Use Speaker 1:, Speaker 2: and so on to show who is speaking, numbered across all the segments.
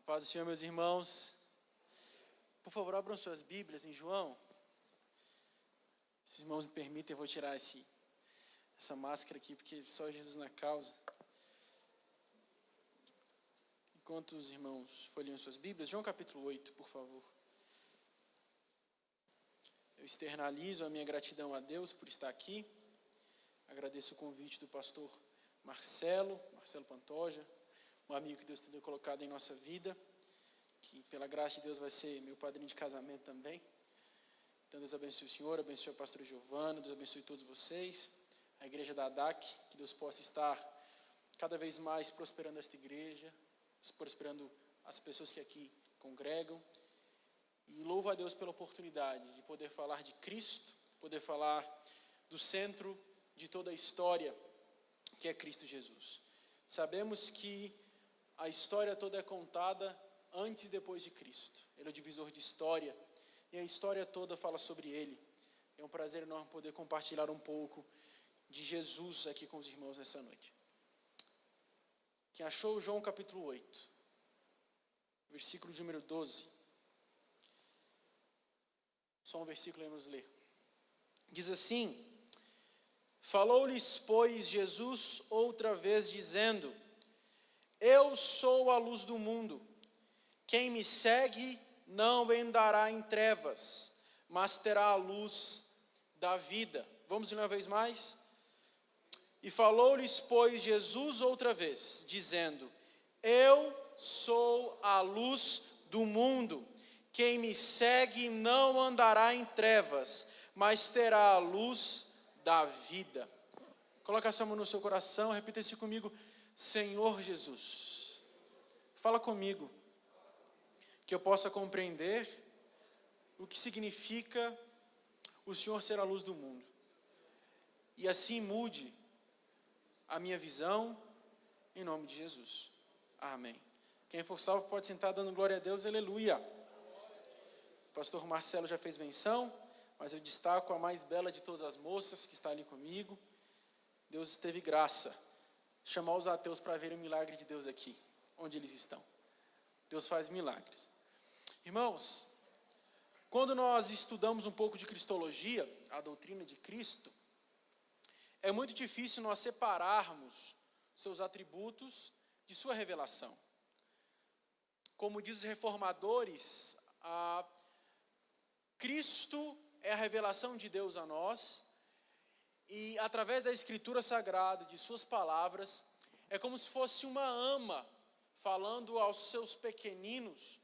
Speaker 1: Paz do Senhor, meus irmãos. Por favor, abram suas Bíblias em João. Se os irmãos me permitem, eu vou tirar essa máscara aqui, porque só Jesus na causa. Enquanto os irmãos folheiam suas Bíblias, João capítulo 8, por favor. Eu externalizo a minha gratidão a Deus por estar aqui. Agradeço o convite do pastor Marcelo Pantoja, um amigo que Deus tem colocado em nossa vida, que pela graça de Deus vai ser meu padrinho de casamento também. Então Deus abençoe o senhor, abençoe a pastora Giovana, Deus abençoe todos vocês, a igreja da ADAC, que Deus possa estar cada vez mais prosperando esta igreja, prosperando as pessoas que aqui congregam. E louvo a Deus pela oportunidade de poder falar de Cristo, poder falar do centro de toda a história, que é Cristo Jesus. Sabemos que a história toda é contada antes e depois de Cristo. Ele é o divisor de história, e a história toda fala sobre Ele. É um prazer enorme poder compartilhar um pouco de Jesus aqui com os irmãos nessa noite. Quem achou João capítulo 8, versículo de número 12. Só um versículo aí nos ler. Diz assim: falou-lhes, pois, Jesus outra vez, dizendo: eu sou a luz do mundo. Quem me segue não andará em trevas, mas terá a luz da vida. Vamos ler uma vez mais? E falou-lhes, pois, Jesus outra vez, dizendo: eu sou a luz do mundo. Quem me segue não andará em trevas, mas terá a luz da vida. Coloque essa mão no seu coração, repita isso comigo: Senhor Jesus, fala comigo, que eu possa compreender o que significa o Senhor ser a luz do mundo, e assim mude a minha visão, em nome de Jesus. Amém. Quem for salvo pode sentar dando glória a Deus, aleluia. O pastor Marcelo já fez menção, mas eu destaco a mais bela de todas as moças que está ali comigo. Deus teve graça, chamar os ateus para verem o milagre de Deus aqui, onde eles estão. Deus faz milagres. Irmãos, quando nós estudamos um pouco de cristologia, a doutrina de Cristo, é muito difícil nós separarmos seus atributos de sua revelação. Como diz os reformadores, Cristo é a revelação de Deus a nós, e através da Escritura Sagrada, de suas palavras, é como se fosse uma ama falando aos seus pequeninos,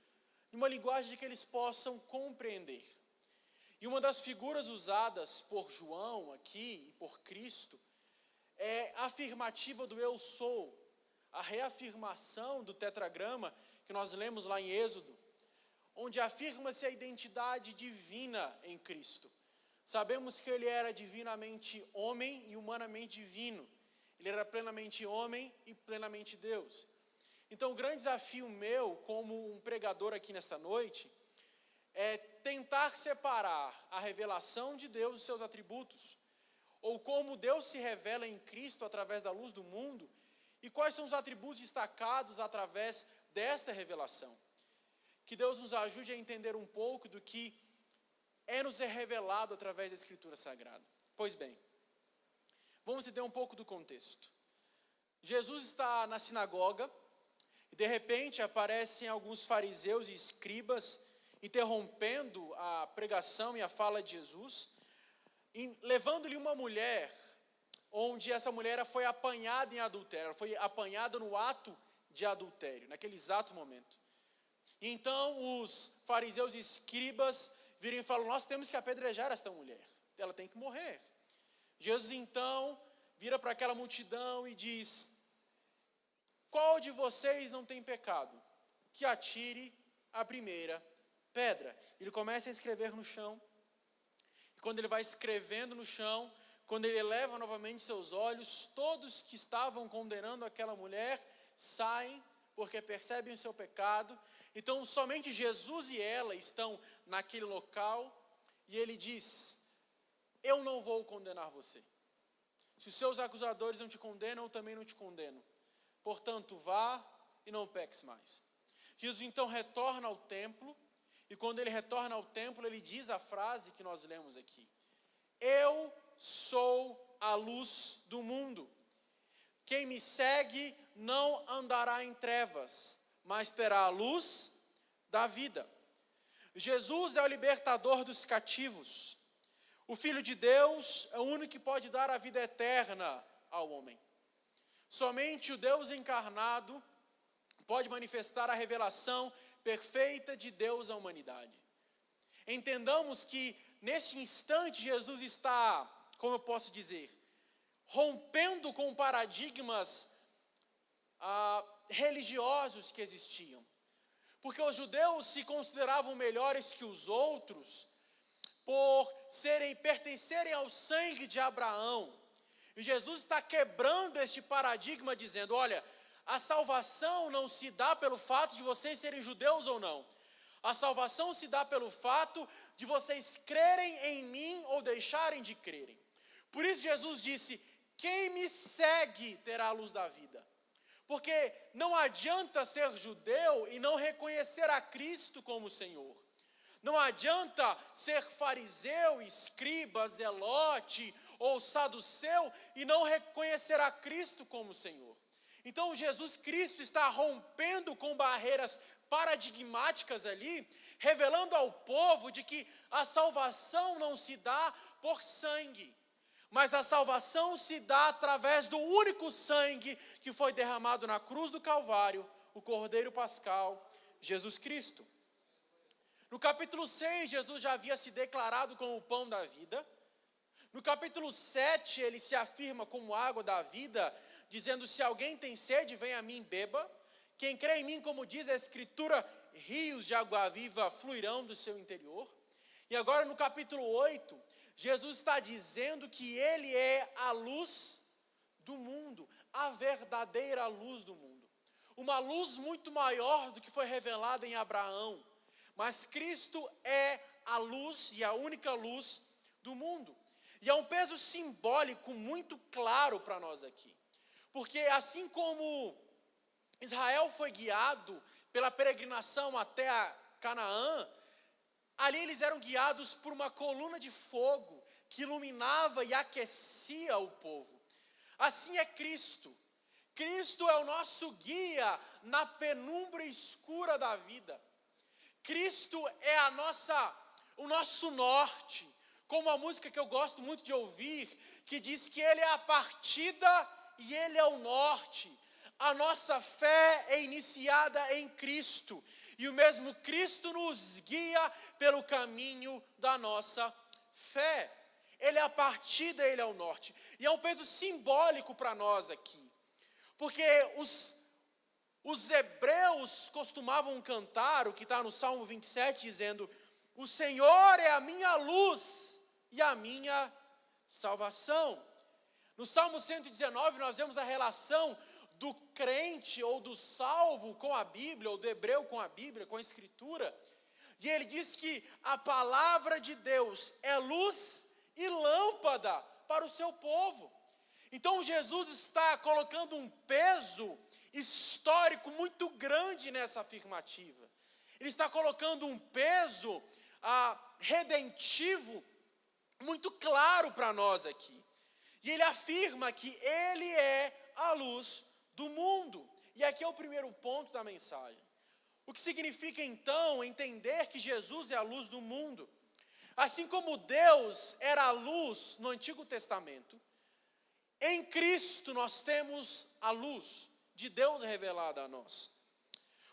Speaker 1: em uma linguagem que eles possam compreender. E uma das figuras usadas por João aqui, e por Cristo, é a afirmativa do eu sou, a reafirmação do tetragrama, que nós lemos lá em Êxodo, onde afirma-se a identidade divina em Cristo. Sabemos que ele era divinamente homem e humanamente divino. Ele era plenamente homem e plenamente Deus. Então, o grande desafio meu, como um pregador aqui nesta noite, é tentar separar a revelação de Deus dos seus atributos, ou como Deus se revela em Cristo através da luz do mundo, e quais são os atributos destacados através desta revelação. Que Deus nos ajude a entender um pouco do que nos é revelado através da Escritura Sagrada. Pois bem, vamos entender um pouco do contexto. Jesus está na sinagoga, e de repente aparecem alguns fariseus e escribas, interrompendo a pregação e a fala de Jesus, levando-lhe uma mulher, onde essa mulher foi apanhada em adultério, foi apanhada no ato de adultério, naquele exato momento. E então os fariseus e escribas viram e falam: nós temos que apedrejar esta mulher, ela tem que morrer. Jesus então vira para aquela multidão e diz: qual de vocês não tem pecado? Que atire a primeira pedra. Ele começa a escrever no chão, e quando ele vai escrevendo no chão, quando ele eleva novamente seus olhos, todos que estavam condenando aquela mulher saem, porque percebem o seu pecado. Então somente Jesus e ela estão naquele local, e ele diz: eu não vou condenar você. Se os seus acusadores não te condenam, eu também não te condeno. Portanto, vá e não peques mais. Jesus então retorna ao templo, e quando ele retorna ao templo, ele diz a frase que nós lemos aqui: eu sou a luz do mundo. Quem me segue não andará em trevas, mas terá a luz da vida. Jesus é o libertador dos cativos. O Filho de Deus é o único que pode dar a vida eterna ao homem. Somente o Deus encarnado pode manifestar a revelação perfeita de Deus à humanidade. Entendamos que neste instante Jesus está, como eu posso dizer, rompendo com paradigmas religiosos que existiam. Porque os judeus se consideravam melhores que os outros por pertencerem ao sangue de Abraão. E Jesus está quebrando este paradigma dizendo, olha, a salvação não se dá pelo fato de vocês serem judeus ou não. A salvação se dá pelo fato de vocês crerem em mim ou deixarem de crerem. Por isso Jesus disse, quem me segue terá a luz da vida. Porque não adianta ser judeu e não reconhecer a Cristo como Senhor. Não adianta ser fariseu, escriba, zelote ou saduceu e não reconhecer a Cristo como Senhor. Então Jesus Cristo está rompendo com barreiras paradigmáticas ali, revelando ao povo de que a salvação não se dá por sangue, mas a salvação se dá através do único sangue que foi derramado na cruz do Calvário, o Cordeiro Pascal, Jesus Cristo. No capítulo 6, Jesus já havia se declarado como o pão da vida. No capítulo 7, ele se afirma como água da vida, dizendo, se alguém tem sede, venha a mim e beba. Quem crê em mim, como diz a Escritura, rios de água viva fluirão do seu interior. E agora no capítulo 8, Jesus está dizendo que ele é a luz do mundo, a verdadeira luz do mundo. Uma luz muito maior do que foi revelada em Abraão. Mas Cristo é a luz e a única luz do mundo. E é um peso simbólico muito claro para nós aqui. Porque assim como Israel foi guiado pela peregrinação até a Canaã, ali eles eram guiados por uma coluna de fogo que iluminava e aquecia o povo. Assim é Cristo. Cristo é o nosso guia na penumbra escura da vida. Cristo é o nosso norte, como a música que eu gosto muito de ouvir, que diz que Ele é a partida e Ele é o norte. A nossa fé é iniciada em Cristo, e o mesmo Cristo nos guia pelo caminho da nossa fé. Ele é a partida, Ele é o norte. E é um peso simbólico para nós aqui, porque os hebreus costumavam cantar, o que está no Salmo 27, dizendo, o Senhor é a minha luz e a minha salvação. No Salmo 119, nós vemos a relação do crente ou do salvo com a Bíblia, ou do hebreu com a Bíblia, com a Escritura. E ele diz que a palavra de Deus é luz e lâmpada para o seu povo. Então Jesus está colocando um peso histórico muito grande nessa afirmativa. Ele está colocando um peso redentivo muito claro para nós aqui. E ele afirma que ele é a luz do mundo. E aqui é o primeiro ponto da mensagem. O que significa então entender que Jesus é a luz do mundo? Assim como Deus era a luz no Antigo Testamento, em Cristo nós temos a luz de Deus revelada a nós.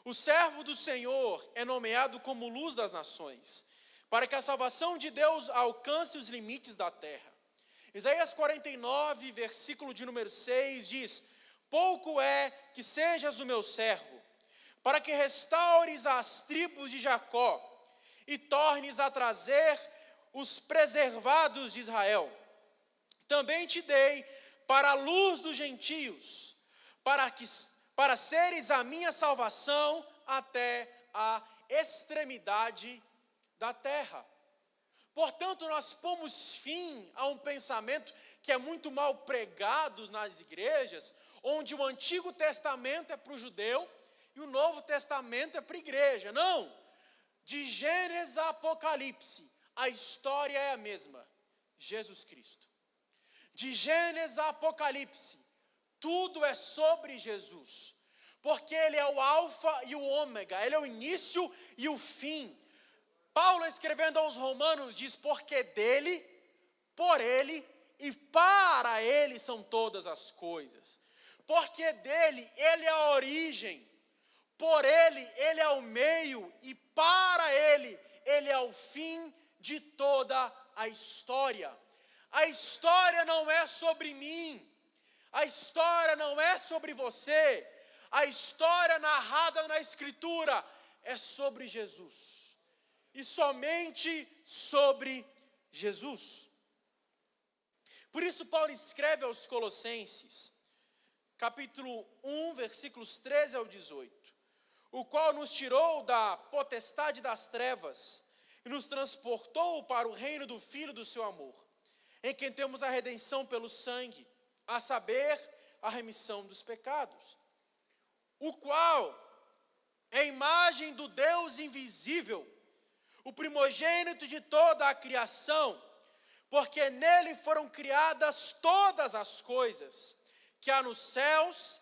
Speaker 1: O servo do Senhor é nomeado como luz das nações, para que a salvação de Deus alcance os limites da terra. Isaías 49, versículo de número 6 diz, pouco é que sejas o meu servo, para que restaures as tribos de Jacó e tornes a trazer os preservados de Israel. Também te dei para a luz dos gentios, para seres a minha salvação até a extremidade da terra. Portanto, nós pomos fim a um pensamento que é muito mal pregado nas igrejas, onde o Antigo Testamento é para o judeu e e o Novo Testamento é para a igreja. Não! De Gênesis a Apocalipse, a história é a mesma. Jesus Cristo. De Gênesis a Apocalipse, tudo é sobre Jesus. Porque Ele é o alfa e o ômega, Ele é o início e o fim. Paulo, escrevendo aos Romanos, diz: porque dele, por ele e para ele são todas as coisas. Porque dele, ele é a origem. Por ele, ele é o meio. E para ele, ele é o fim de toda a história. A história não é sobre mim. A história não é sobre você. A história narrada na Escritura é sobre Jesus. E somente sobre Jesus. Por isso Paulo escreve aos Colossenses, capítulo 1, versículos 13 ao 18, o qual nos tirou da potestade das trevas e nos transportou para o reino do Filho do seu amor, em quem temos a redenção pelo sangue, a saber, a remissão dos pecados, o qual é a imagem do Deus invisível, o primogênito de toda a criação, porque nele foram criadas todas as coisas, que há nos céus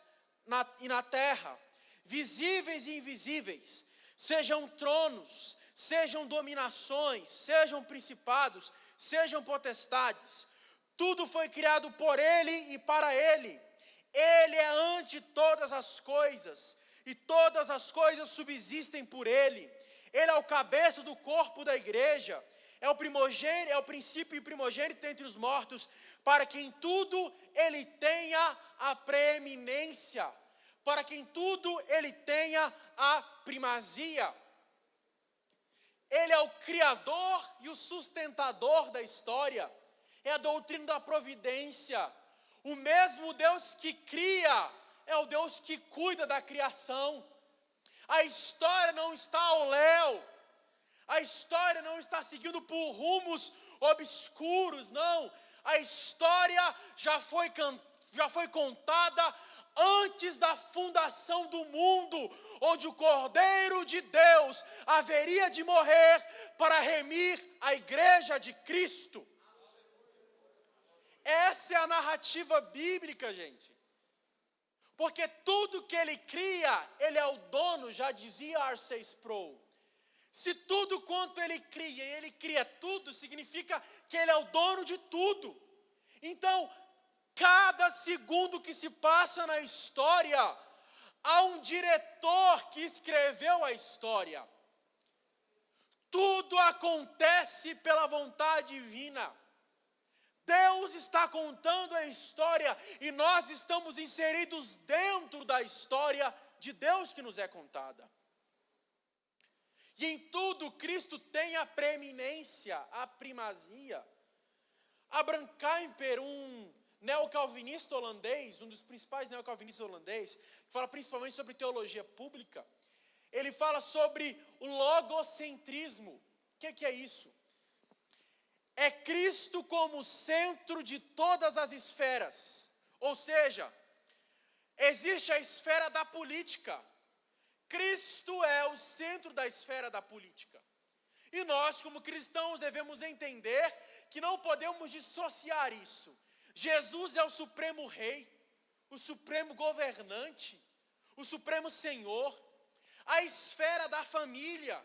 Speaker 1: e na terra, visíveis e invisíveis, sejam tronos, sejam dominações, sejam principados, sejam potestades. Tudo foi criado por ele e para ele. Ele é ante de todas as coisas, e todas as coisas subsistem por ele. Ele é o cabeça do corpo da igreja, é o primogênito, é o princípio e primogênito entre os mortos, para que em tudo ele tenha a preeminência, para que em tudo ele tenha a primazia. Ele é o criador e o sustentador da história, é a doutrina da providência. O mesmo Deus que cria é o Deus que cuida da criação. A história não está ao léu, a história não está seguindo por rumos obscuros, não. A história já foi contada antes da fundação do mundo, onde o Cordeiro de Deus haveria de morrer para remir a igreja de Cristo. Essa é a narrativa bíblica, gente. Porque tudo que ele cria, ele é o dono, já dizia R.C. Sproul. Se tudo quanto ele cria tudo, significa que ele é o dono de tudo. Então, cada segundo que se passa na história, há um diretor que escreveu a história. Tudo acontece pela vontade divina. Deus está contando a história e nós estamos inseridos dentro da história de Deus que nos é contada. E em tudo Cristo tem a preeminência, a primazia. Abraham Kuyper, um neocalvinista holandês, um dos principais neocalvinistas holandeses, que fala principalmente sobre teologia pública, ele fala sobre o logocentrismo. O que é isso? É Cristo como centro de todas as esferas. Ou seja, existe a esfera da política. Cristo é o centro da esfera da política. E nós, como cristãos, devemos entender que não podemos dissociar isso. Jesus é o supremo rei, o supremo governante, o supremo senhor. A esfera da família,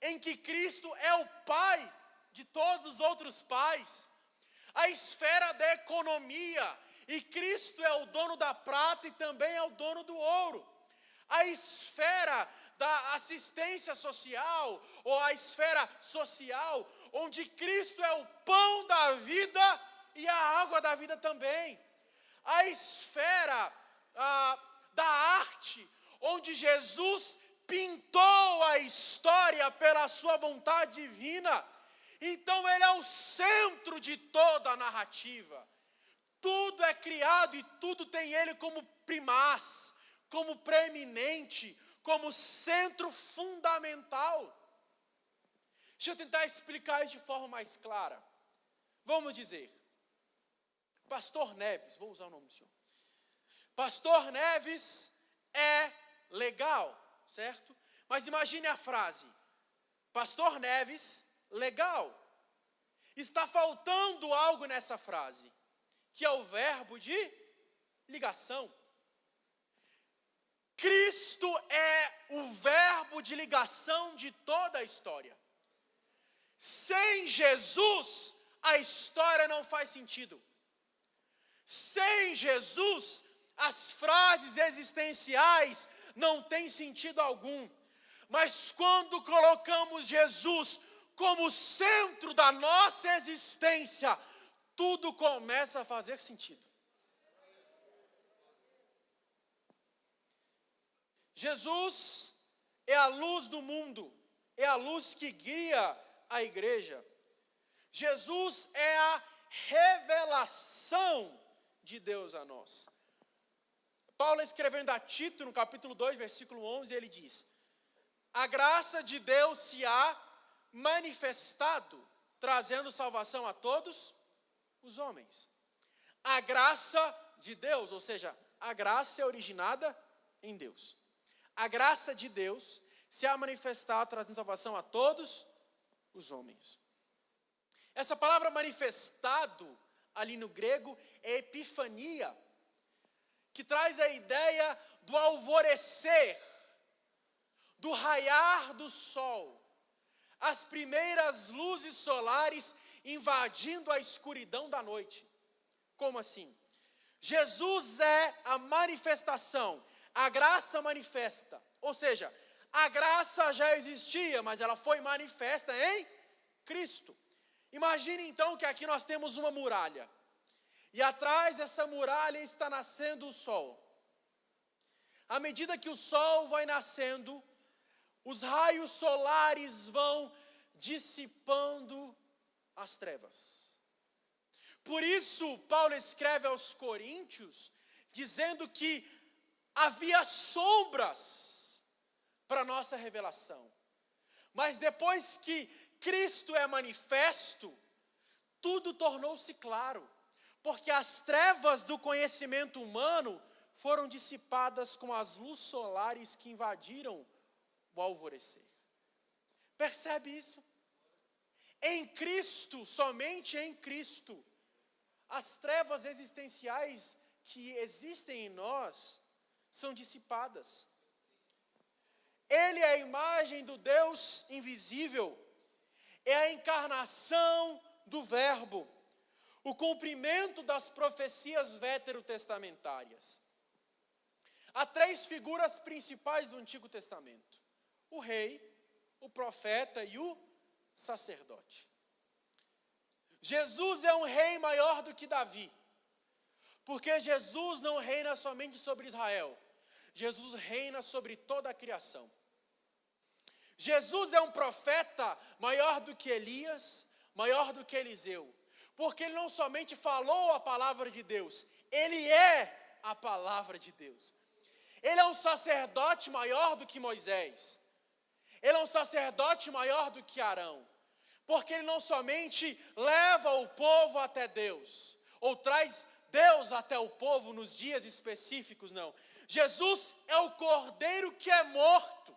Speaker 1: em que Cristo é o pai de todos os outros pais. A esfera da economia, e Cristo é o dono da prata e também é o dono do ouro. A esfera da assistência social, ou a esfera social, onde Cristo é o pão da vida e a água da vida também. A esfera da arte, onde Jesus pintou a história pela sua vontade divina. Então ele é o centro de toda a narrativa. Tudo é criado e tudo tem ele como primaz, como preeminente, como centro fundamental. Deixa eu tentar explicar isso de forma mais clara. Vamos dizer, Pastor Neves, vou usar o nome do senhor. Pastor Neves é legal. certo? Mas imagine a frase: Pastor Neves, legal. Está faltando algo nessa frase, que é o verbo de ligação. Cristo é o verbo de ligação de toda a história. Sem Jesus, a história não faz sentido. Sem Jesus, as frases existenciais não têm sentido algum. Mas quando colocamos Jesus como centro da nossa existência, tudo começa a fazer sentido. Jesus é a luz do mundo, é a luz que guia a igreja. Jesus é a revelação de Deus a nós. Paulo, escrevendo a Tito, no capítulo 2, versículo 11, ele diz: a graça de Deus se há manifestado, trazendo salvação a todos os homens. A graça de Deus, ou seja, a graça é originada em Deus. A graça de Deus se há manifestado, trazendo salvação a todos os homens. Essa palavra manifestado, ali no grego, é epifania, que traz a ideia do alvorecer, do raiar do sol, as primeiras luzes solares invadindo a escuridão da noite. Como assim? Jesus é a manifestação, a graça manifesta, ou seja, a graça já existia, mas ela foi manifesta em Cristo. Imagine então que aqui nós temos uma muralha, e atrás dessa muralha está nascendo o sol. À medida que o sol vai nascendo, os raios solares vão dissipando as trevas. Por isso, Paulo escreve aos Coríntios, dizendo que havia sombras para a nossa revelação. Mas depois que Cristo é manifesto, tudo tornou-se claro, porque as trevas do conhecimento humano foram dissipadas com as luzes solares que invadiram o alvorecer. Percebe isso? Em Cristo, somente em Cristo, as trevas existenciais que existem em nós são dissipadas. Ele é a imagem do Deus invisível, é a encarnação do Verbo, o cumprimento das profecias veterotestamentárias. Há três figuras principais do Antigo Testamento: o rei, o profeta e o sacerdote. Jesus é um rei maior do que Davi, porque Jesus não reina somente sobre Israel, Jesus reina sobre toda a criação. Jesus é um profeta maior do que Elias, maior do que Eliseu, porque ele não somente falou a palavra de Deus, ele é a palavra de Deus. Ele é um sacerdote maior do que Moisés, ele é um sacerdote maior do que Arão, porque ele não somente leva o povo até Deus, ou traz Deus até o povo nos dias específicos, não. Jesus é o cordeiro que é morto.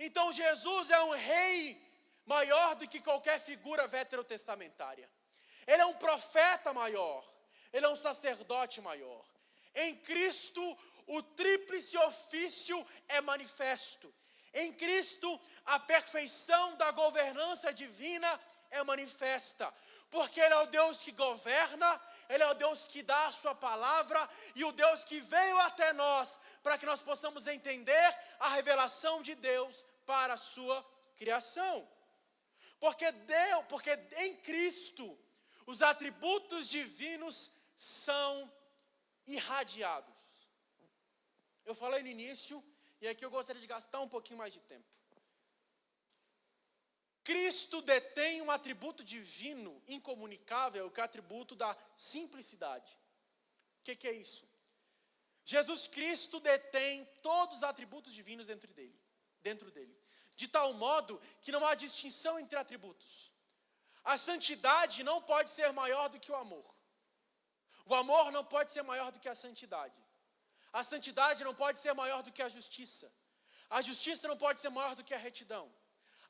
Speaker 1: Então Jesus é um rei maior do que qualquer figura veterotestamentária. Ele é um profeta maior, ele é um sacerdote maior. Em Cristo, o tríplice ofício é manifesto. Em Cristo, a perfeição da governança divina é manifesta, porque Ele é o Deus que governa, Ele é o Deus que dá a sua palavra, e o Deus que veio até nós, para que nós possamos entender a revelação de Deus para a sua criação. Porque em Cristo, os atributos divinos são irradiados. Eu falei no início, e aqui eu gostaria de gastar um pouquinho mais de tempo. Cristo detém um atributo divino incomunicável, que é o atributo da simplicidade. O que é isso? Jesus Cristo detém todos os atributos divinos dentro dele, de tal modo que não há distinção entre atributos. A santidade não pode ser maior do que o amor. O amor não pode ser maior do que a santidade. A santidade não pode ser maior do que a justiça. A justiça não pode ser maior do que a retidão.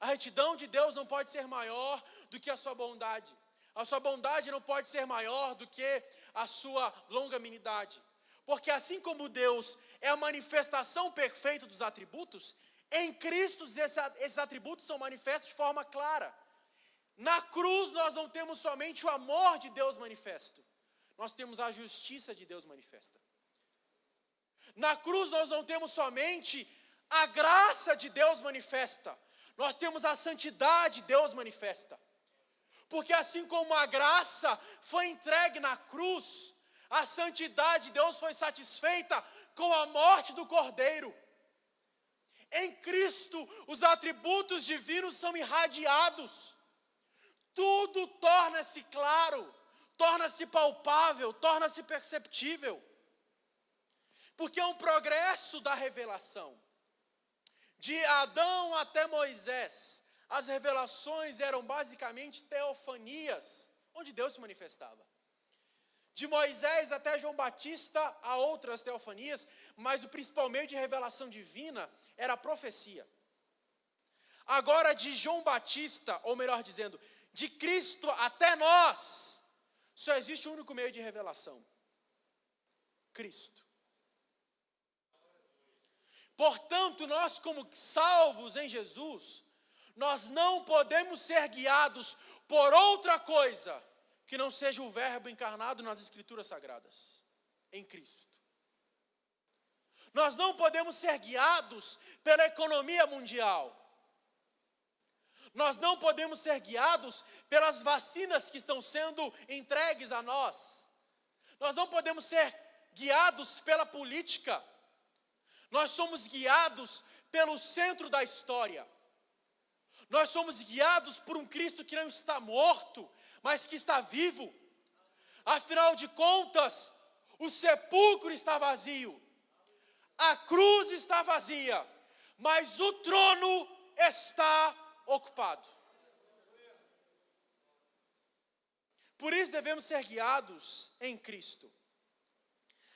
Speaker 1: A retidão de Deus não pode ser maior do que a sua bondade. A sua bondade não pode ser maior do que a sua longanimidade. Porque assim como Deus é a manifestação perfeita dos atributos, em Cristo esses atributos são manifestos de forma clara. Na cruz nós não temos somente o amor de Deus manifesto, nós temos a justiça de Deus manifesta. Na cruz nós não temos somente a graça de Deus manifesta, nós temos a santidade de Deus manifesta. Porque assim como a graça foi entregue na cruz, a santidade de Deus foi satisfeita com a morte do Cordeiro. Em Cristo, os atributos divinos são irradiados. Tudo torna-se claro, torna-se palpável, torna-se perceptível. Porque é um progresso da revelação. De Adão até Moisés, as revelações eram basicamente teofanias, onde Deus se manifestava. De Moisés até João Batista, há outras teofanias, mas o principal meio de revelação divina era a profecia. Agora, de João Batista, ou melhor dizendo, de Cristo até nós, só existe um único meio de revelação: Cristo. Portanto, nós como salvos em Jesus, nós não podemos ser guiados por outra coisa que não seja o Verbo encarnado nas Escrituras Sagradas, em Cristo. Nós não podemos ser guiados pela economia mundial. Nós não podemos ser guiados pelas vacinas que estão sendo entregues a nós. Nós não podemos ser guiados pela política. Nós somos guiados pelo centro da história. Nós somos guiados por um Cristo que não está morto, mas que está vivo. Afinal de contas, o sepulcro está vazio, a cruz está vazia, mas o trono está ocupado. Por isso devemos ser guiados em Cristo.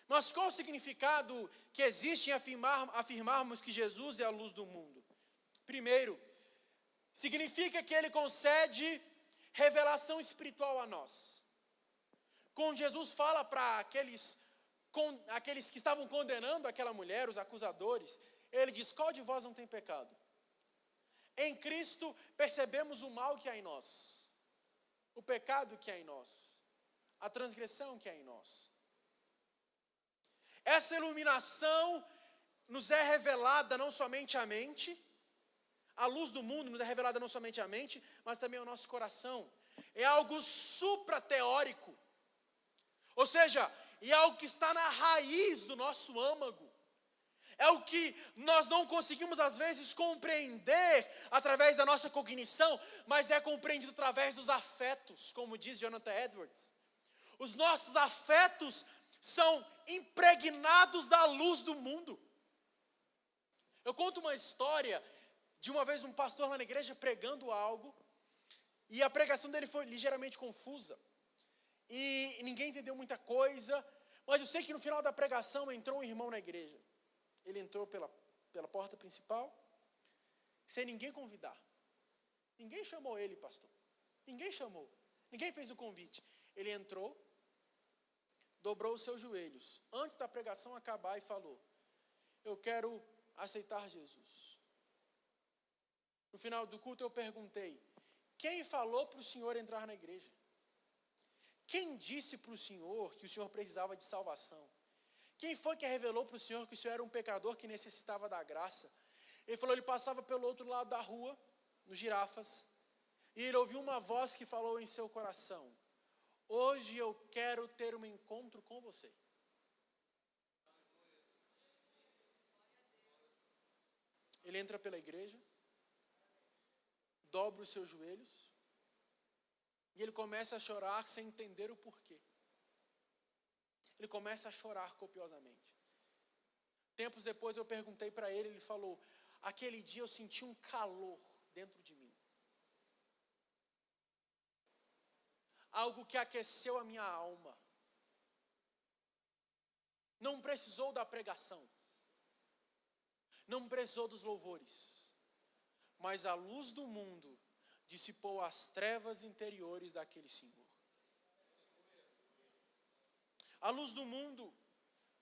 Speaker 1: Mas qual o significado que existe em afirmarmos que Jesus é a luz do mundo? Primeiro, significa que Ele concede revelação espiritual a nós. Quando Jesus fala para aqueles que estavam condenando aquela mulher, os acusadores, Ele diz: qual de vós não tem pecado? Em Cristo percebemos o mal que há em nós, o pecado que há em nós, a transgressão que há em nós. Essa iluminação nos é revelada não somente à mente, a luz do mundo nos é revelada não somente à mente, mas também ao nosso coração. É algo suprateórico, ou seja, é algo que está na raiz do nosso âmago. É o que nós não conseguimos às vezes compreender através da nossa cognição, mas é compreendido através dos afetos, como diz Jonathan Edwards. Os nossos afetos são impregnados da luz do mundo. Eu conto uma história de uma vez um pastor lá na igreja pregando algo, e a pregação dele foi ligeiramente confusa, e ninguém entendeu muita coisa, mas eu sei que no final da pregação entrou um irmão na igreja. Ele entrou pela porta principal, sem ninguém convidar. Ninguém chamou ele, pastor. Ninguém chamou. Ninguém fez o convite. Ele entrou, dobrou os seus joelhos, antes da pregação acabar, e falou: eu quero aceitar Jesus. No final do culto eu perguntei: quem falou para o senhor entrar na igreja? Quem disse para o senhor que o senhor precisava de salvação? Quem foi que revelou para o senhor que o senhor era um pecador que necessitava da graça? Ele falou: ele passava pelo outro lado da rua, nos Girafas, e ele ouviu uma voz que falou em seu coração: hoje eu quero ter um encontro com você. Ele entra pela igreja, dobra os seus joelhos, e ele começa a chorar sem entender o porquê. Ele começa a chorar copiosamente. Tempos depois eu perguntei para ele, ele falou: aquele dia eu senti um calor dentro de mim. Algo que aqueceu a minha alma. Não precisou da pregação. não precisou dos louvores, mas a luz do mundo dissipou as trevas interiores daquele Senhor. A luz do mundo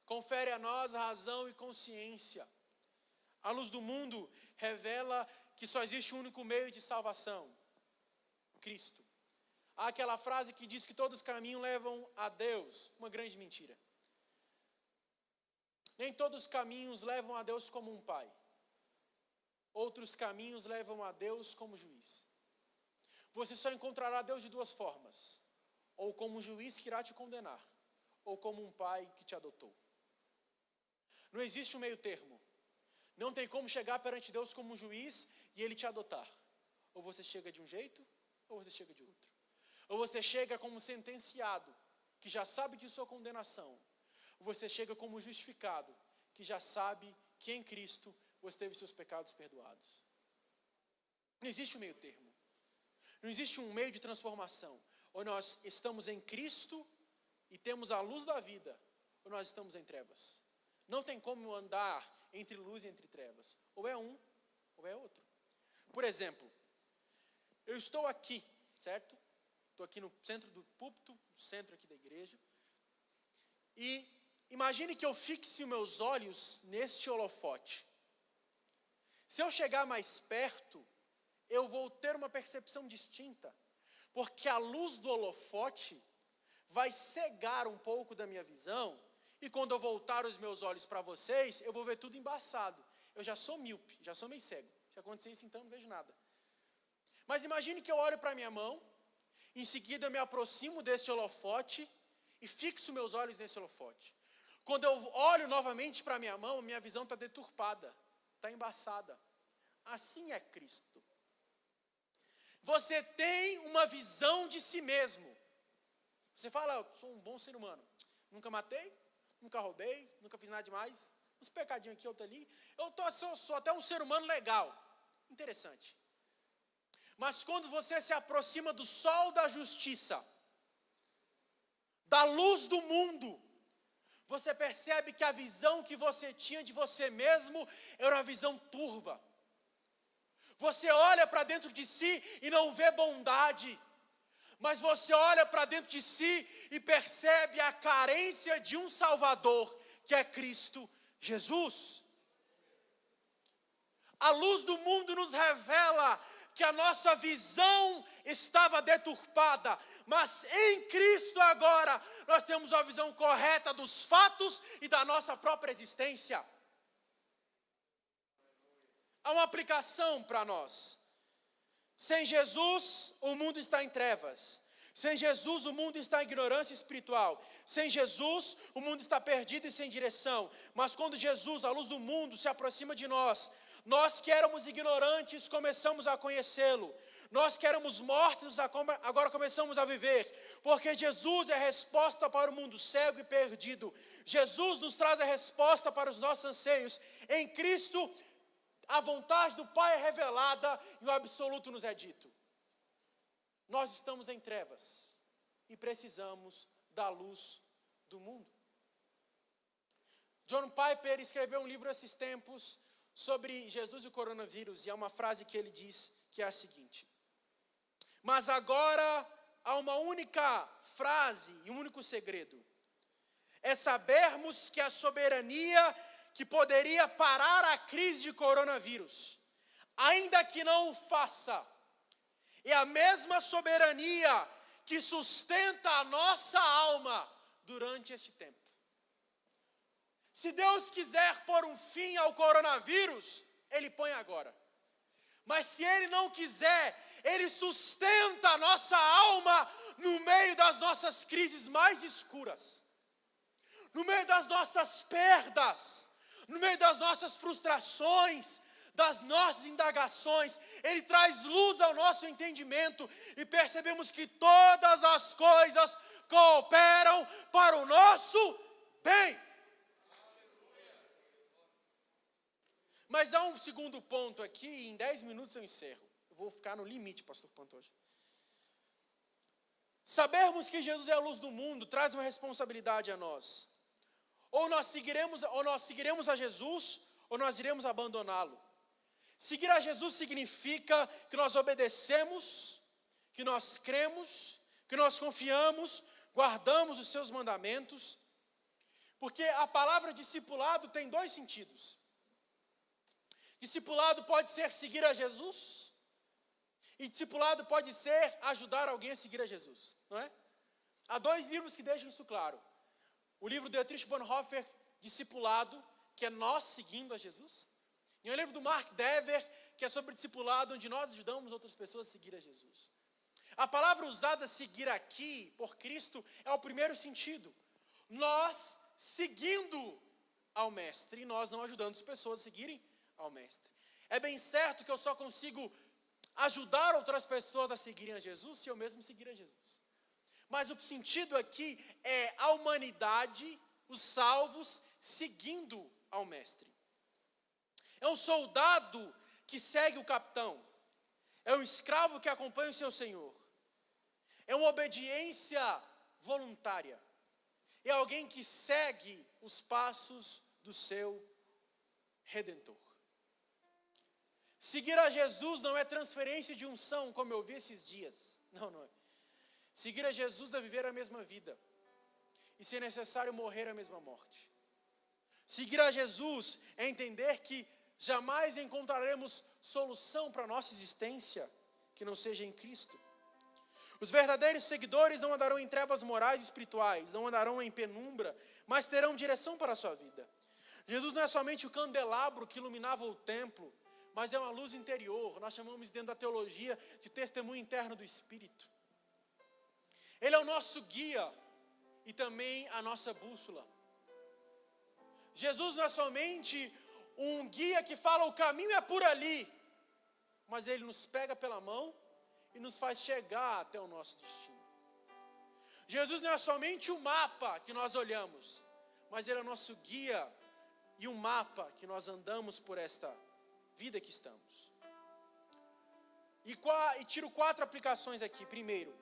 Speaker 1: confere a nós razão e consciência. A luz do mundo revela que só existe um único meio de salvação: Cristo. Há aquela frase que diz que todos os caminhos levam a Deus. Uma grande mentira. Nem todos os caminhos levam a Deus como um pai. Outros caminhos levam a Deus como juiz. Você só encontrará Deus de duas formas: ou como um juiz que irá te condenar, ou como um pai que te adotou. Não existe um meio termo. Não tem como chegar perante Deus como um juiz e Ele te adotar. Ou você chega de um jeito, ou você chega de outro. Ou você chega como sentenciado, que já sabe de sua condenação. Ou você chega como justificado, que já sabe que em Cristo você teve seus pecados perdoados. Não existe um meio termo. Não existe um meio de transformação. Ou nós estamos em Cristo e temos a luz da vida, ou nós estamos em trevas. Não tem como andar entre luz e entre trevas. Ou é um, ou é outro. Por exemplo, eu estou aqui, certo? Estou aqui no centro do púlpito, no centro aqui da igreja. E imagine que eu fixe meus olhos neste holofote. Se eu chegar mais perto, eu vou ter uma percepção distinta. Porque a luz do holofote vai cegar um pouco da minha visão. E quando eu voltar os meus olhos para vocês, eu vou ver tudo embaçado. Eu já sou míope, já sou meio cego. Se acontecer isso, então, não vejo nada. Mas imagine que eu olho para a minha mão, em seguida eu me aproximo deste holofote e fixo meus olhos nesse holofote. Quando eu olho novamente para a minha mão, minha visão está deturpada, está embaçada. Assim é Cristo. Você tem uma visão de si mesmo. Você fala: eu sou um bom ser humano. Nunca matei, nunca roubei, nunca fiz nada demais. Uns pecadinhos aqui, outro ali. Sou até um ser humano legal. Interessante. Mas quando você se aproxima do sol da justiça, da luz do mundo, você percebe que a visão que você tinha de você mesmo era uma visão turva. Você olha para dentro de si e não vê bondade. Mas você olha para dentro de si e percebe a carência de um Salvador, que é Cristo Jesus. A luz do mundo nos revela que a nossa visão estava deturpada, mas em Cristo agora nós temos a visão correta dos fatos e da nossa própria existência. Há uma aplicação para nós. Sem Jesus, o mundo está em trevas. Sem Jesus, o mundo está em ignorância espiritual. Sem Jesus, o mundo está perdido e sem direção. Mas quando Jesus, a luz do mundo, se aproxima de nós, nós que éramos ignorantes, começamos a conhecê-lo. Nós que éramos mortos, agora começamos a viver. Porque Jesus é a resposta para o mundo cego e perdido. Jesus nos traz a resposta para os nossos anseios. Em Cristo, a vontade do Pai é revelada e o absoluto nos é dito. Nós estamos em trevas e precisamos da luz do mundo. John Piper escreveu um livro esses tempos sobre Jesus e o coronavírus, e há uma frase que ele diz que é a seguinte: mas agora há uma única frase e um único segredo, é sabermos que a soberania que poderia parar a crise de coronavírus, ainda que não o faça, é a mesma soberania que sustenta a nossa alma durante este tempo. Se Deus quiser pôr um fim ao coronavírus, Ele põe agora. Mas se Ele não quiser, Ele sustenta a nossa alma no meio das nossas crises mais escuras, no meio das nossas perdas, no meio das nossas frustrações, das nossas indagações. Ele traz luz ao nosso entendimento e percebemos que todas as coisas cooperam para o nosso bem. Mas há um segundo ponto aqui, e em 10 minutos eu encerro. Eu vou ficar no limite, pastor Pantoja. Sabermos que Jesus é a luz do mundo traz uma responsabilidade a nós. Ou nós seguiremos a Jesus, ou nós iremos abandoná-lo? Seguir a Jesus significa que nós obedecemos, que nós cremos, que nós confiamos, guardamos os seus mandamentos, porque a palavra discipulado tem dois sentidos. Discipulado pode ser seguir a Jesus, e discipulado pode ser ajudar alguém a seguir a Jesus, não é? Há dois livros que deixam isso claro. O livro de Dietrich Bonhoeffer, Discipulado, que é nós seguindo a Jesus. E o livro do Mark Dever, que é sobre discipulado, onde nós ajudamos outras pessoas a seguir a Jesus. A palavra usada seguir aqui, por Cristo, é o primeiro sentido. Nós seguindo ao Mestre, e nós não ajudando as pessoas a seguirem ao Mestre. É bem certo que eu só consigo ajudar outras pessoas a seguirem a Jesus se eu mesmo seguir a Jesus. Mas o sentido aqui é a humanidade, os salvos, seguindo ao Mestre. É um soldado que segue o capitão. É um escravo que acompanha o seu senhor. É uma obediência voluntária. É alguém que segue os passos do seu Redentor. Seguir a Jesus não é transferência de unção, como eu vi esses dias. Não é. Seguir a Jesus é viver a mesma vida. E, se necessário, morrer a mesma morte. Seguir a Jesus é entender que jamais encontraremos solução para a nossa existência que não seja em Cristo. Os verdadeiros seguidores não andarão em trevas morais e espirituais, não andarão em penumbra, mas terão direção para a sua vida. Jesus não é somente o candelabro que iluminava o templo, mas é uma luz interior. Nós chamamos dentro da teologia de testemunho interno do Espírito. Ele é o nosso guia e também a nossa bússola. Jesus não é somente um guia que fala o caminho é por ali, mas ele nos pega pela mão e nos faz chegar até o nosso destino. Jesus não é somente o mapa que nós olhamos, mas ele é o nosso guia e um mapa que nós andamos por esta vida que estamos. E tiro 4 aplicações aqui. Primeiro,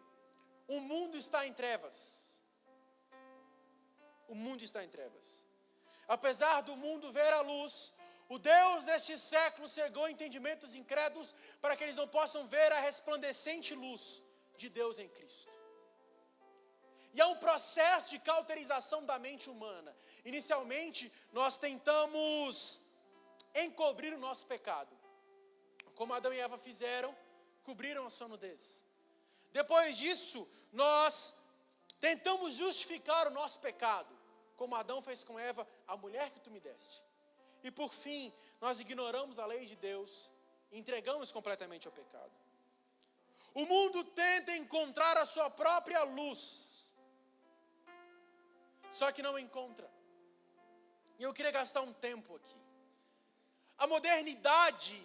Speaker 1: o mundo está em trevas. O mundo está em trevas. Apesar do mundo ver a luz, o Deus deste século cegou entendimentos incrédulos para que eles não possam ver a resplandecente luz de Deus em Cristo. E há um processo de cauterização da mente humana. Inicialmente, nós tentamos encobrir o nosso pecado. Como Adão e Eva fizeram, cobriram a sua nudez. Depois disso, nós tentamos justificar o nosso pecado. Como Adão fez com Eva, a mulher que tu me deste. E por fim, nós ignoramos a lei de Deus e entregamos completamente ao pecado. O mundo tenta encontrar a sua própria luz, só que não encontra. E eu queria gastar um tempo aqui. A modernidade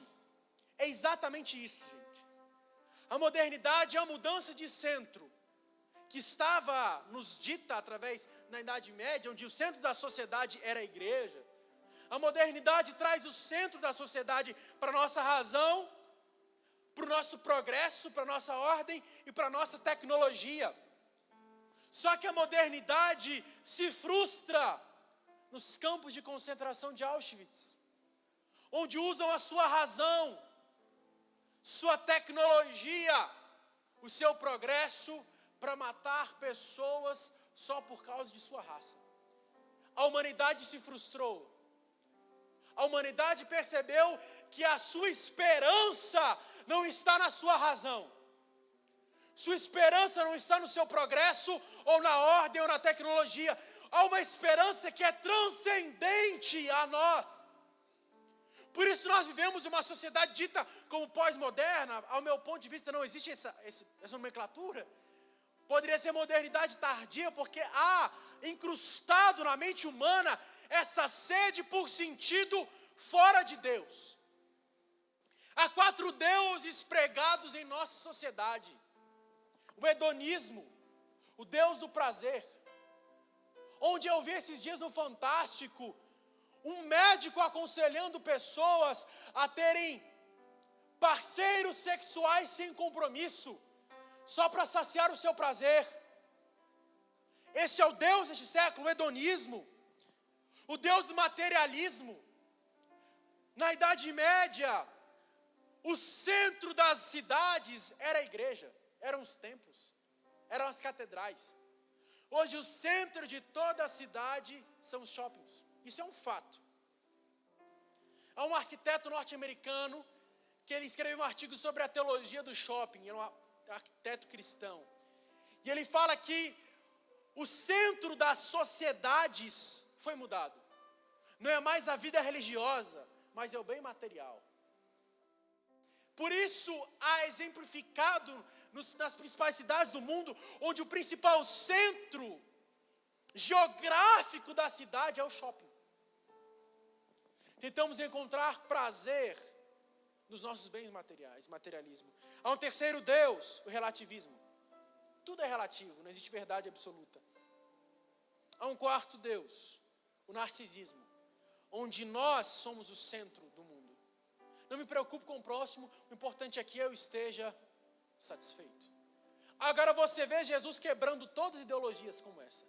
Speaker 1: é exatamente isso, gente. A modernidade é a mudança de centro, que estava nos dita através na Idade Média, onde o centro da sociedade era a igreja. A modernidade traz o centro da sociedade para a nossa razão, para o nosso progresso, para a nossa ordem e para a nossa tecnologia. Só que a modernidade se frustra nos campos de concentração de Auschwitz, onde usam a sua razão, sua tecnologia, o seu progresso para matar pessoas só por causa de sua raça. A humanidade se frustrou. A humanidade percebeu que a sua esperança não está na sua razão. Sua esperança não está no seu progresso, ou na ordem, ou na tecnologia. Há uma esperança que é transcendente a nós. Por isso nós vivemos uma sociedade dita como pós-moderna. Ao meu ponto de vista não existe essa nomenclatura. Poderia ser modernidade tardia, porque há incrustado na mente humana essa sede por sentido fora de Deus. Há 4 deuses pregados em nossa sociedade. O hedonismo, o Deus do prazer. Onde eu vi esses dias no Fantástico, um médico aconselhando pessoas a terem parceiros sexuais sem compromisso, só para saciar o seu prazer. Esse é o Deus deste século, o hedonismo, o Deus do materialismo. Na Idade Média, o centro das cidades era a igreja, eram os templos, eram as catedrais. Hoje o centro de toda a cidade são os shoppings. Isso é um fato. Há um arquiteto norte-americano que ele escreveu um artigo sobre a teologia do shopping, ele é um arquiteto cristão. E ele fala que o centro das sociedades foi mudado. Não é mais a vida religiosa, mas é o bem material. Por isso, há exemplificado nas principais cidades do mundo, onde o principal centro geográfico da cidade é o shopping. Tentamos encontrar prazer nos nossos bens materiais, materialismo. Há um terceiro Deus, o relativismo. Tudo é relativo, não existe verdade absoluta. Há um quarto Deus, o narcisismo, onde nós somos o centro do mundo. Não me preocupo com o próximo, o importante é que eu esteja satisfeito. Agora você vê Jesus quebrando todas as ideologias como essa.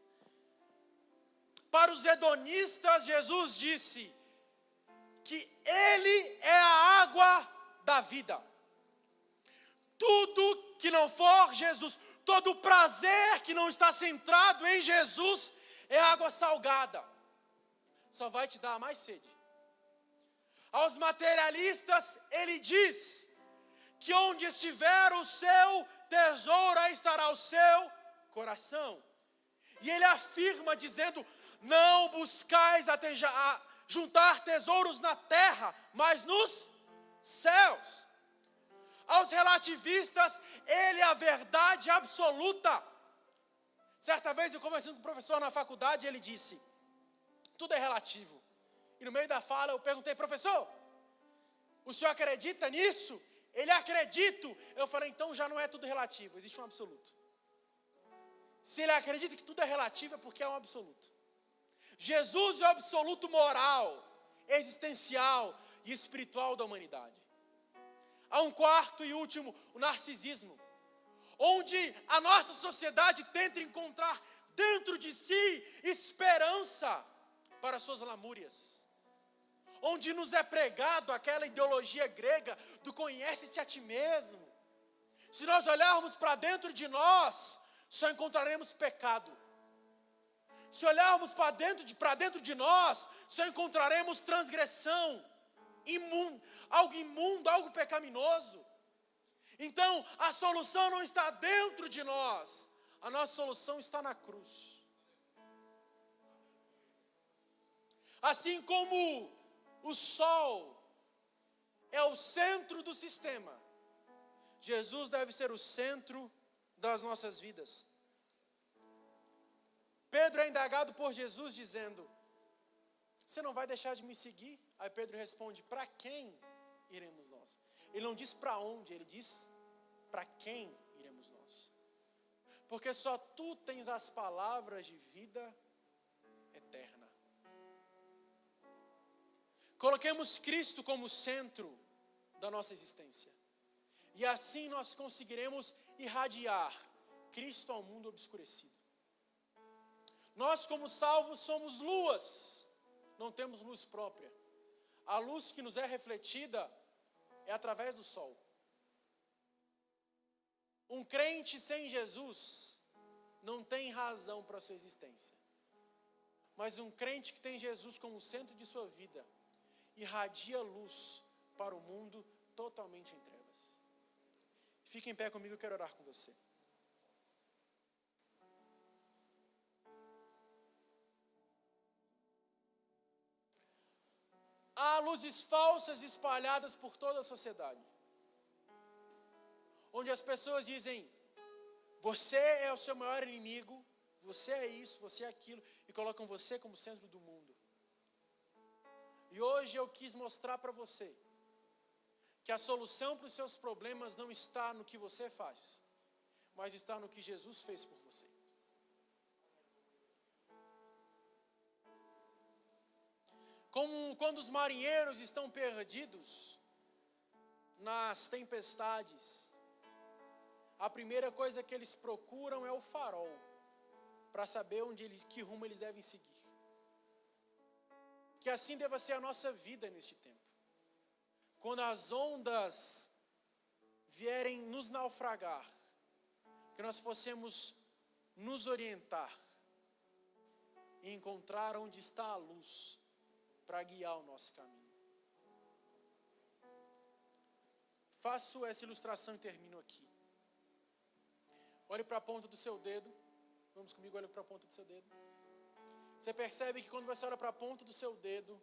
Speaker 1: Para os hedonistas, Jesus disse que Ele é a água da vida. Tudo que não for Jesus, todo prazer que não está centrado em Jesus, é água salgada. Só vai te dar mais sede. Aos materialistas, Ele diz que onde estiver o seu tesouro, aí estará o seu coração. E Ele afirma dizendo, não buscais juntar tesouros na terra, mas nos céus. Aos relativistas, Ele é a verdade absoluta. Certa vez eu conversando com um professor na faculdade, ele disse, tudo é relativo. E no meio da fala eu perguntei, professor, o senhor acredita nisso? Ele acredito. Eu falei, então já não é tudo relativo, existe um absoluto. Se ele acredita que tudo é relativo, é porque é um absoluto. Jesus é o absoluto moral, existencial e espiritual da humanidade. Há um quarto e último, o narcisismo, onde a nossa sociedade tenta encontrar dentro de si esperança para suas lamúrias. Onde nos é pregado aquela ideologia grega do conhece-te a ti mesmo. Se nós olharmos para dentro de nós, só encontraremos pecado. Se olharmos para dentro de nós, só encontraremos transgressão, imundo, algo pecaminoso. Então, a solução não está dentro de nós, a nossa solução está na cruz. Assim como o sol é o centro do sistema, Jesus deve ser o centro das nossas vidas. Pedro é indagado por Jesus dizendo, você não vai deixar de me seguir? Aí Pedro responde, para quem iremos nós? Ele não diz para onde, ele diz para quem iremos nós. Porque só tu tens as palavras de vida eterna. Coloquemos Cristo como centro da nossa existência. E assim nós conseguiremos irradiar Cristo ao mundo obscurecido. Nós, como salvos, somos luas, não temos luz própria. A luz que nos é refletida é através do sol. Um crente sem Jesus não tem razão para a sua existência. Mas um crente que tem Jesus como centro de sua vida, irradia luz para o mundo totalmente em trevas. Fique em pé comigo, eu quero orar com você. Há luzes falsas espalhadas por toda a sociedade, onde as pessoas dizem, você é o seu maior inimigo, você é isso, você é aquilo, e colocam você como centro do mundo. E hoje eu quis mostrar para você, que a solução para os seus problemas não está no que você faz, mas está no que Jesus fez por você. Como quando os marinheiros estão perdidos nas tempestades, a primeira coisa que eles procuram é o farol, para saber que rumo eles devem seguir. Que assim deva ser a nossa vida neste tempo. quando as ondas vierem nos naufragar, que nós possamos nos orientar e encontrar onde está a luz para guiar o nosso caminho. Faço essa ilustração e termino aqui. Olhe para a ponta do seu dedo. Vamos comigo, olhe para a ponta do seu dedo. Você percebe que quando você olha para a ponta do seu dedo,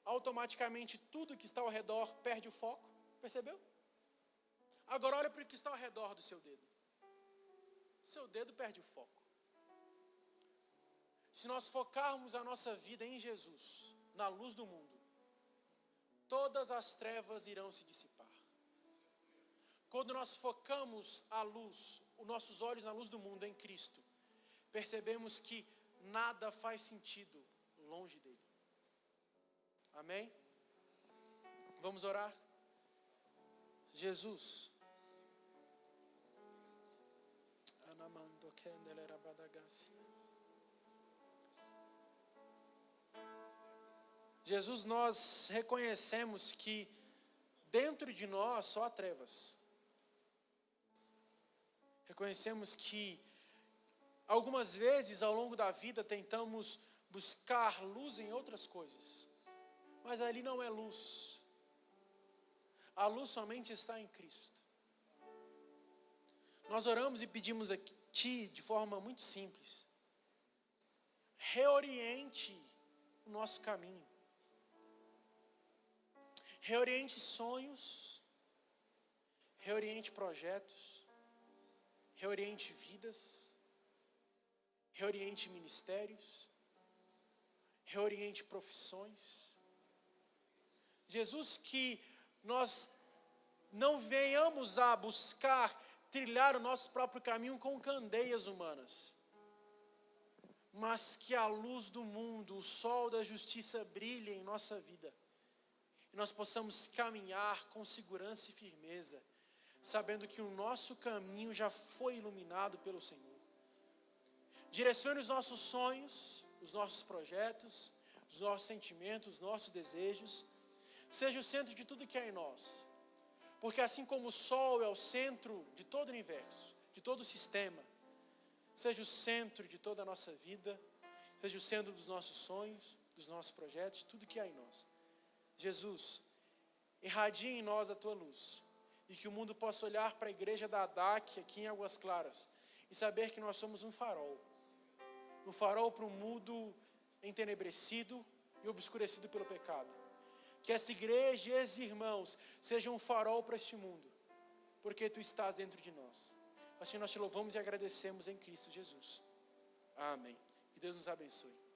Speaker 1: automaticamente tudo que está ao redor perde o foco. Percebeu? Agora olha para o que está ao redor do seu dedo. Seu dedo perde o foco. Se nós focarmos a nossa vida em Jesus, na luz do mundo, todas as trevas irão se dissipar. Quando nós focamos a luz, os nossos olhos na luz do mundo em Cristo, percebemos que nada faz sentido longe dele. Amém? Vamos orar? Jesus. Jesus, nós reconhecemos que dentro de nós só há trevas. Reconhecemos que algumas vezes ao longo da vida tentamos buscar luz em outras coisas, mas ali não é luz. A luz somente está em Cristo. Nós oramos e pedimos a Ti de forma muito simples. Reoriente o nosso caminho. Reoriente sonhos. Reoriente projetos. Reoriente vidas. Reoriente ministérios. Reoriente profissões. Jesus, que nós não venhamos a buscar trilhar o nosso próprio caminho com candeias humanas, mas que a luz do mundo, o sol da justiça brilhe em nossa vida, e nós possamos caminhar com segurança e firmeza, sabendo que o nosso caminho já foi iluminado pelo Senhor. Direcione os nossos sonhos, os nossos projetos, os nossos sentimentos, os nossos desejos, seja o centro de tudo que há em nós. Porque assim como o Sol é o centro de todo o universo, de todo o sistema, seja o centro de toda a nossa vida, seja o centro dos nossos sonhos, dos nossos projetos, de tudo que há em nós. Jesus, irradia em nós a Tua luz, e que o mundo possa olhar para a igreja da ADAC aqui em Águas Claras, e saber que nós somos um farol para um mundo entenebrecido e obscurecido pelo pecado. Que esta igreja e esses irmãos sejam um farol para este mundo, porque Tu estás dentro de nós. Assim nós Te louvamos e agradecemos em Cristo Jesus. Amém. Que Deus nos abençoe.